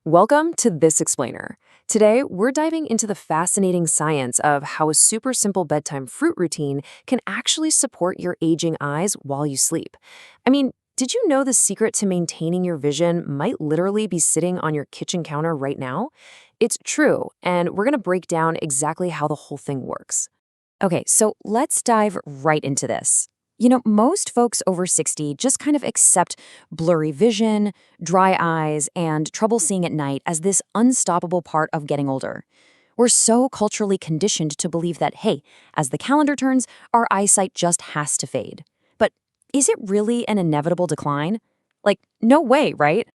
Welcome to This Explainer. Today, we're diving into the fascinating science of how a super simple bedtime fruit routine can actually support your aging eyes while you sleep. Did you know the secret to maintaining your vision might literally be sitting on your kitchen counter right now? It's true, and we're going to break down exactly how the whole thing works. Okay, so let's dive right into this. Most folks over 60 just kind of accept blurry vision, dry eyes, and trouble seeing at night as this unstoppable part of getting older. We're so culturally conditioned to believe that, hey, as the calendar turns, our eyesight just has to fade. But is it really an inevitable decline? No way, right?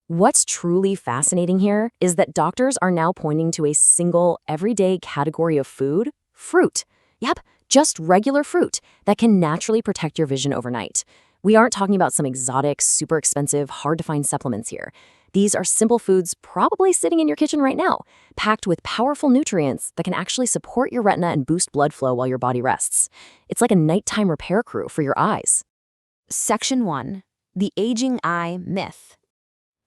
What's truly fascinating here is that doctors are now pointing to a single, everyday category of food: fruit. Yep, just regular fruit that can naturally protect your vision overnight. We aren't talking about some exotic, super expensive, hard-to-find supplements here. These are simple foods probably sitting in your kitchen right now, packed with powerful nutrients that can actually support your retina and boost blood flow while your body rests. It's like a nighttime repair crew for your eyes. Section 1. The aging eye myth.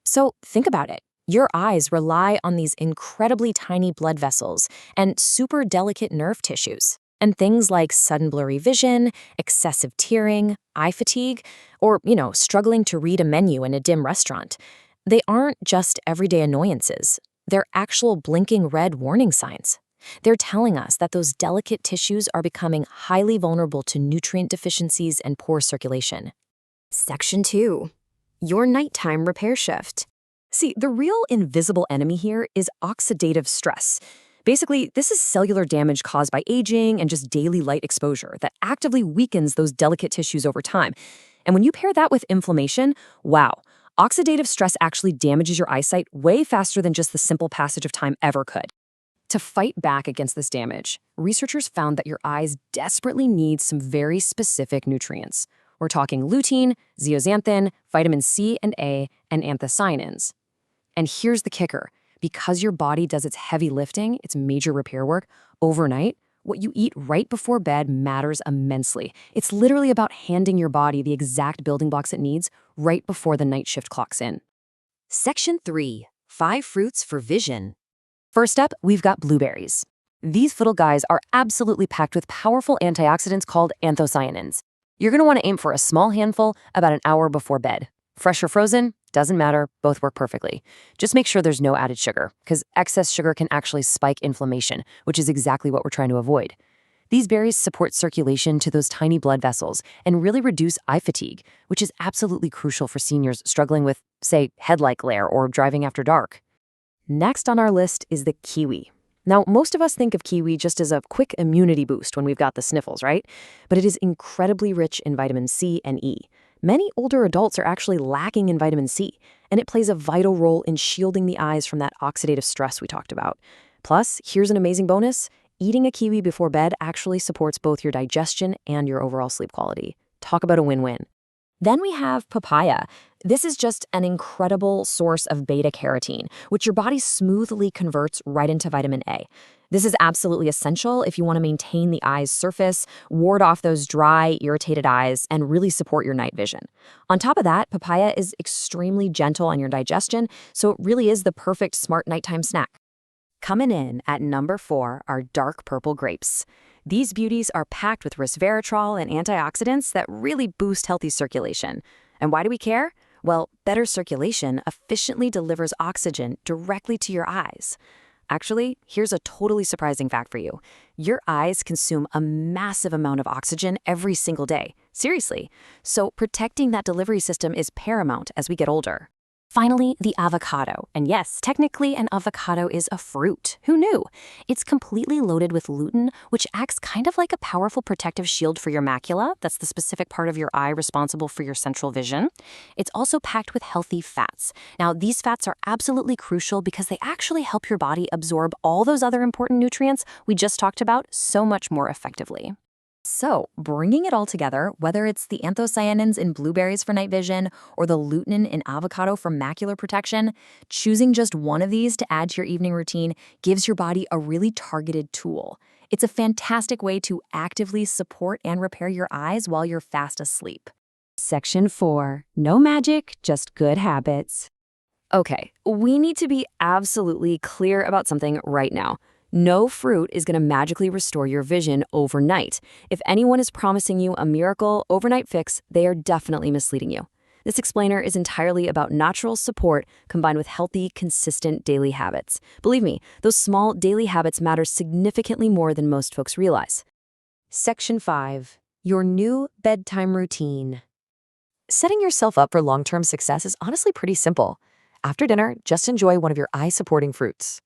So think about it. Your eyes rely on these incredibly tiny blood vessels and super delicate nerve tissues. And things like sudden blurry vision, excessive tearing, eye fatigue, or, struggling to read a menu in a dim restaurant. They aren't just everyday annoyances. They're actual blinking red warning signs. They're telling us that those delicate tissues are becoming highly vulnerable to nutrient deficiencies and poor circulation. Section 2. Your nighttime repair shift. See, the real invisible enemy here is oxidative stress. Basically, this is cellular damage caused by aging and just daily light exposure that actively weakens those delicate tissues over time. And when you pair that with inflammation, wow, oxidative stress actually damages your eyesight way faster than just the simple passage of time ever could. To fight back against this damage, researchers found that your eyes desperately need some very specific nutrients. We're talking lutein, zeaxanthin, vitamin C and A, and anthocyanins. And here's the kicker. Because your body does its heavy lifting, its major repair work, overnight, what you eat right before bed matters immensely. It's literally about handing your body the exact building blocks it needs right before the night shift clocks in. Section 3. 5 fruits for vision. First up, we've got blueberries. These little guys are absolutely packed with powerful antioxidants called anthocyanins. You're going to want to aim for a small handful about an hour before bed. Fresh or frozen, doesn't matter, both work perfectly. Just make sure there's no added sugar, because excess sugar can actually spike inflammation, which is exactly what we're trying to avoid. These berries support circulation to those tiny blood vessels and really reduce eye fatigue, which is absolutely crucial for seniors struggling with, say, headlight glare or driving after dark. Next on our list is the kiwi. Now, most of us think of kiwi just as a quick immunity boost when we've got the sniffles, right? But it is incredibly rich in vitamin C and E. Many older adults are actually lacking in vitamin C, and it plays a vital role in shielding the eyes from that oxidative stress we talked about. Plus, here's an amazing bonus. Eating a kiwi before bed actually supports both your digestion and your overall sleep quality. Talk about a win-win. Then we have papaya. This is just an incredible source of beta-carotene, which your body smoothly converts right into vitamin A. This is absolutely essential if you want to maintain the eye's surface, ward off those dry, irritated eyes, and really support your night vision. On top of that, papaya is extremely gentle on your digestion, so it really is the perfect smart nighttime snack. Coming in at number 4 are dark purple grapes. These beauties are packed with resveratrol and antioxidants that really boost healthy circulation. And why do we care? Well, better circulation efficiently delivers oxygen directly to your eyes. Actually, here's a totally surprising fact for you. Your eyes consume a massive amount of oxygen every single day. Seriously. So protecting that delivery system is paramount as we get older. Finally, the avocado. And yes, technically an avocado is a fruit. Who knew? It's completely loaded with lutein, which acts kind of like a powerful protective shield for your macula. That's the specific part of your eye responsible for your central vision. It's also packed with healthy fats. Now, these fats are absolutely crucial because they actually help your body absorb all those other important nutrients we just talked about so much more effectively. So, bringing it all together, whether it's the anthocyanins in blueberries for night vision or the lutein in avocado for macular protection, choosing just one of these to add to your evening routine gives your body a really targeted tool. It's a fantastic way to actively support and repair your eyes while you're fast asleep. Section 4. No magic, just good habits. Okay, we need to be absolutely clear about something right now. No fruit is going to magically restore your vision overnight. If anyone is promising you a miracle overnight fix, they are definitely misleading you. This explainer is entirely about natural support combined with healthy, consistent daily habits. Believe me, those small daily habits matter significantly more than most folks realize. Section 5. Your new bedtime routine. Setting yourself up for long-term success is honestly pretty simple. After dinner, just enjoy one of your eye-supporting fruits.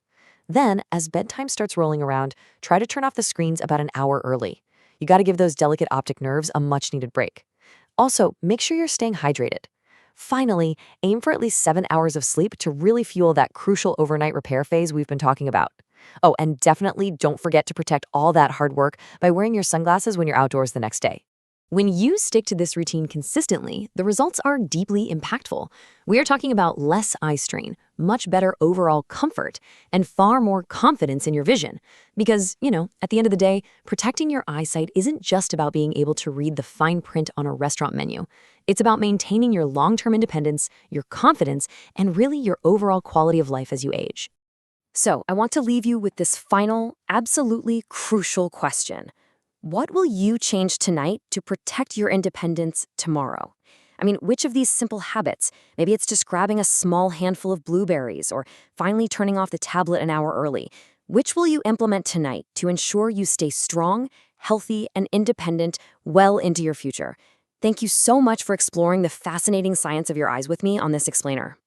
Then, as bedtime starts rolling around, try to turn off the screens about an hour early. You got to give those delicate optic nerves a much-needed break. Also, make sure you're staying hydrated. Finally, aim for at least 7 hours of sleep to really fuel that crucial overnight repair phase we've been talking about. Oh, and definitely don't forget to protect all that hard work by wearing your sunglasses when you're outdoors the next day. When you stick to this routine consistently, the results are deeply impactful. We are talking about less eye strain, much better overall comfort, and far more confidence in your vision. Because, at the end of the day, protecting your eyesight isn't just about being able to read the fine print on a restaurant menu. It's about maintaining your long-term independence, your confidence, and really your overall quality of life as you age. So, I want to leave you with this final, absolutely crucial question. What will you change tonight to protect your independence tomorrow? I mean, which of these simple habits, maybe it's just grabbing a small handful of blueberries or finally turning off the tablet an hour early, which will you implement tonight to ensure you stay strong, healthy, and independent well into your future? Thank you so much for exploring the fascinating science of your eyes with me on this explainer.